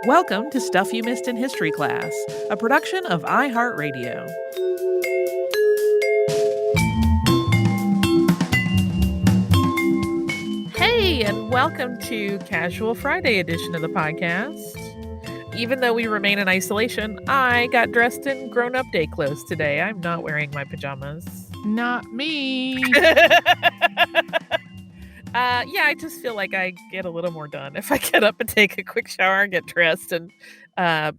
Welcome to Stuff You Missed in History Class, a production of iHeartRadio. Hey, and welcome to Casual Friday edition of the podcast. Even though we remain in isolation, I got dressed in grown-up day clothes today. I'm not wearing my pajamas. Not me. Yeah, I just feel like I get a little more done if I get up and take a quick shower and get dressed. And, I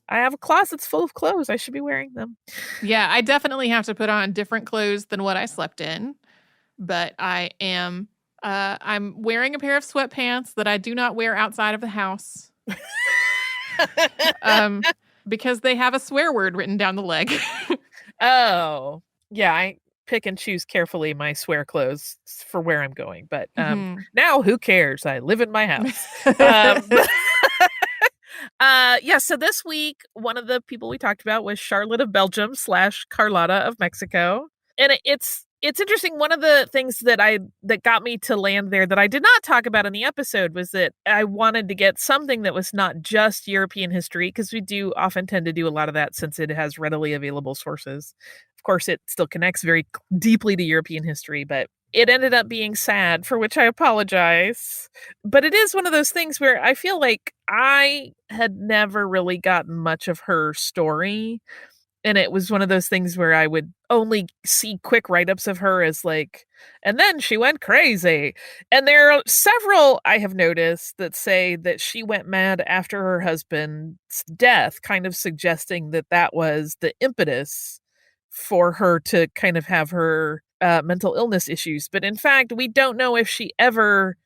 have a closet full of clothes. I should be wearing them. Yeah, I definitely have to put on different clothes than what I slept in. But I'm wearing a pair of sweatpants that I do not wear outside of the house. Because they have a swear word written down the leg. Oh, yeah, I pick and choose carefully my swear clothes for where I'm going. But now who cares? I live in my house. So this week, one of the people we talked about was Charlotte of Belgium / Carlota of Mexico. And it's interesting. One of the things that got me to land there that I did not talk about in the episode was that I wanted to get something that was not just European history, because we do often tend to do a lot of that since it has readily available sources. Of course, it still connects very deeply to European history, but it ended up being sad, for which I apologize. But it is one of those things where I feel like I had never really gotten much of her story. And it was one of those things where I would only see quick write-ups of her as like, and then she went crazy. And there are several I have noticed that say that she went mad after her husband's death, kind of suggesting that that was the impetus for her to kind of have her mental illness issues. But in fact, we don't know if she ever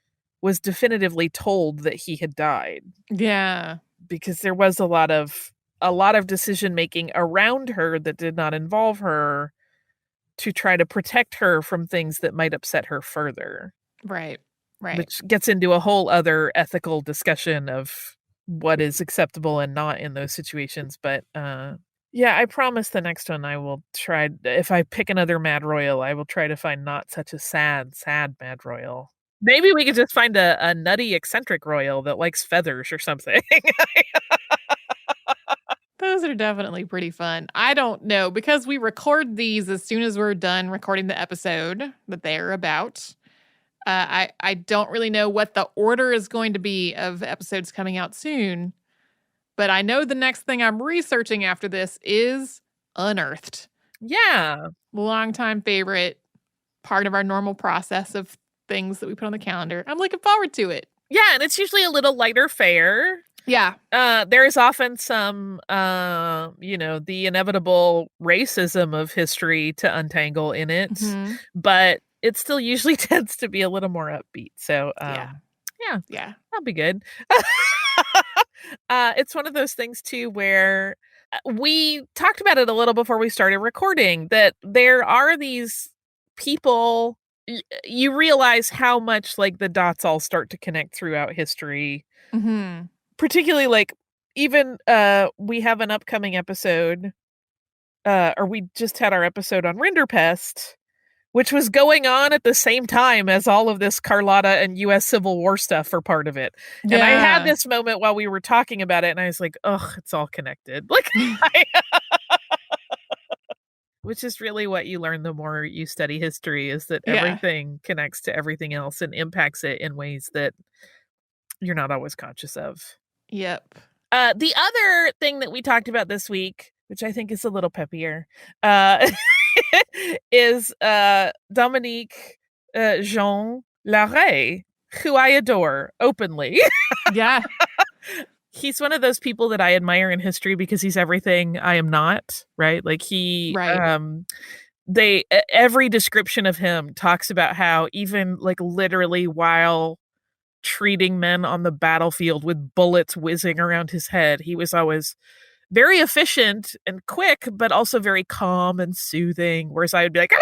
was definitively told that he had died. Yeah. Because there was a lot of decision making around her that did not involve her to try to protect her from things that might upset her further. Right. Which gets into a whole other ethical discussion of what is acceptable and not in those situations. But I promise the next one I will try, if I pick another Mad Royal, I will try to find not such a sad Mad Royal. Maybe we could just find a nutty eccentric royal that likes feathers or something. Those are definitely pretty fun. I don't know, because we record these as soon as we're done recording the episode that they're about. I don't really know what the order is going to be of episodes coming out soon, but I know the next thing I'm researching after this is Unearthed. Yeah. Longtime favorite, part of our normal process of things that we put on the calendar. I'm looking forward to it. Yeah, and it's usually a little lighter fare. Yeah. There is often some, the inevitable racism of history to untangle in it, but it still usually tends to be a little more upbeat. So, yeah, that'll be good. It's one of those things too, where we talked about it a little before we started recording, that there are these people, you realize how much like the dots all start to connect throughout history. Mm-hmm. Particularly, like, even we have an upcoming episode, or we just had our episode on Rinderpest, which was going on at the same time as all of this Carlota and U.S. Civil War stuff for part of it. Yeah. And I had this moment while we were talking about it, and I was like, ugh, it's all connected. Like, which is really what you learn the more you study history, is that everything connects to everything else and impacts it in ways that you're not always conscious of. Yep. The other thing that we talked about this week, which I think is a little peppier, is Dominique Jean Larrey, who I adore openly. Yeah. He's one of those people that I admire in history because he's everything I am not, right? Like every description of him talks about how even like literally while treating men on the battlefield with bullets whizzing around his head, he was always very efficient and quick, but also very calm and soothing. Whereas I would be like,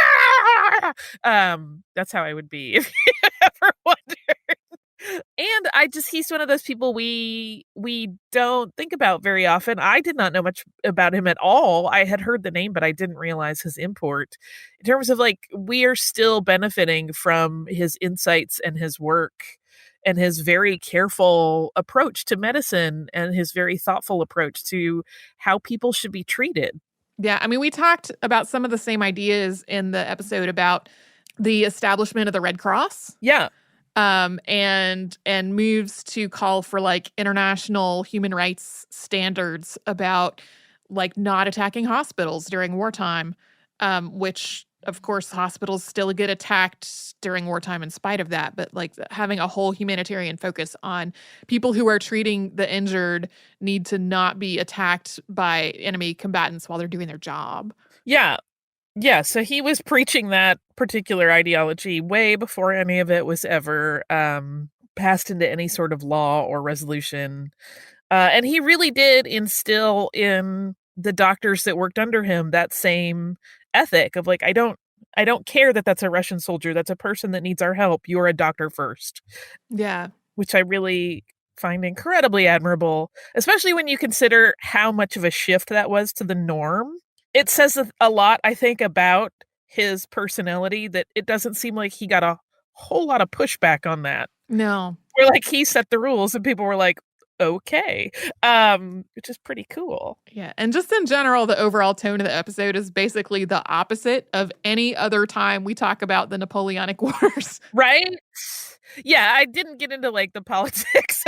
that's how I would be if you ever wondered. And he's one of those people we don't think about very often. I did not know much about him at all. I had heard the name, but I didn't realize his import. In terms of like, we are still benefiting from his insights and his work. and his very careful approach to medicine and his very thoughtful approach to how people should be treated. Yeah, I mean, we talked about some of the same ideas in the episode about the establishment of the Red Cross. Yeah. And moves to call for like international human rights standards about like not attacking hospitals during wartime, which of course hospitals still get attacked during wartime in spite of that. But like having a whole humanitarian focus on people who are treating the injured need to not be attacked by enemy combatants while they're doing their job. Yeah. Yeah, so he was preaching that particular ideology way before any of it was ever passed into any sort of law or resolution. And he really did instill in the doctors that worked under him that same ethic of like, I don't care that that's a Russian soldier. That's a person that needs our help. You're a doctor first. Yeah. Which I really find incredibly admirable, especially when you consider how much of a shift that was to the norm. It says a lot, I think, about his personality that it doesn't seem like he got a whole lot of pushback on that. No. Where like he set the rules and people were like, okay, which is pretty cool. Yeah. And just in general, the overall tone of the episode is basically the opposite of any other time we talk about the Napoleonic Wars. Right? Yeah, I didn't get into like the politics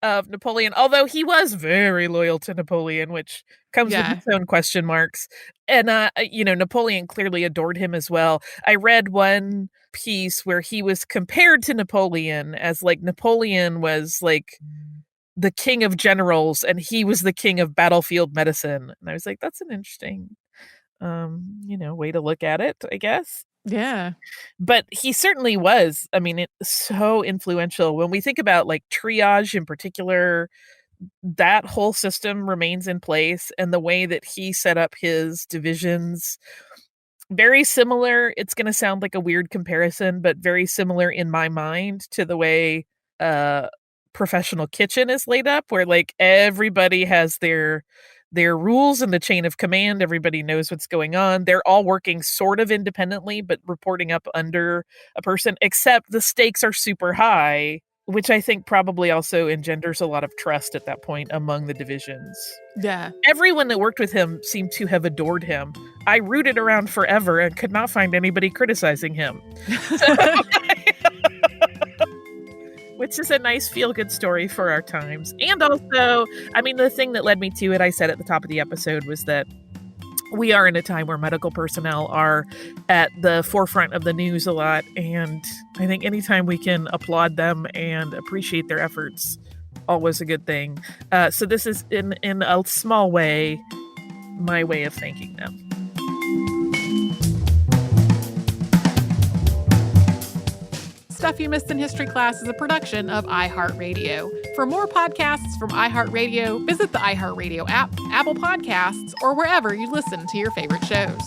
of Napoleon, although he was very loyal to Napoleon, which comes with its own question marks. And Napoleon clearly adored him as well. I read one piece where he was compared to Napoleon as like Napoleon was like the king of generals and he was the king of battlefield medicine. And I was like, that's an interesting way to look at it, I guess. Yeah. But he certainly was. I mean, it's so influential. When we think about like triage in particular, that whole system remains in place, and the way that he set up his divisions, very similar. It's going to sound like a weird comparison, but very similar in my mind to the way professional kitchen is laid up, where like everybody has their rules in the chain of command. Everybody knows what's going on. They're all working sort of independently, but reporting up under a person, except the stakes are super high, which I think probably also engenders a lot of trust at that point among the divisions. Yeah. Everyone that worked with him seemed to have adored him. I rooted around forever and could not find anybody criticizing him. Which is a nice feel-good story for our times. And also, I mean, the thing that led me to it, I said at the top of the episode, was that we are in a time where medical personnel are at the forefront of the news a lot. And I think anytime we can applaud them and appreciate their efforts, always a good thing. So this is, in a small way, my way of thanking them. Stuff You Missed in History Class is a production of iHeartRadio. For more podcasts from iHeartRadio, visit the iHeartRadio app, Apple Podcasts, or wherever you listen to your favorite shows.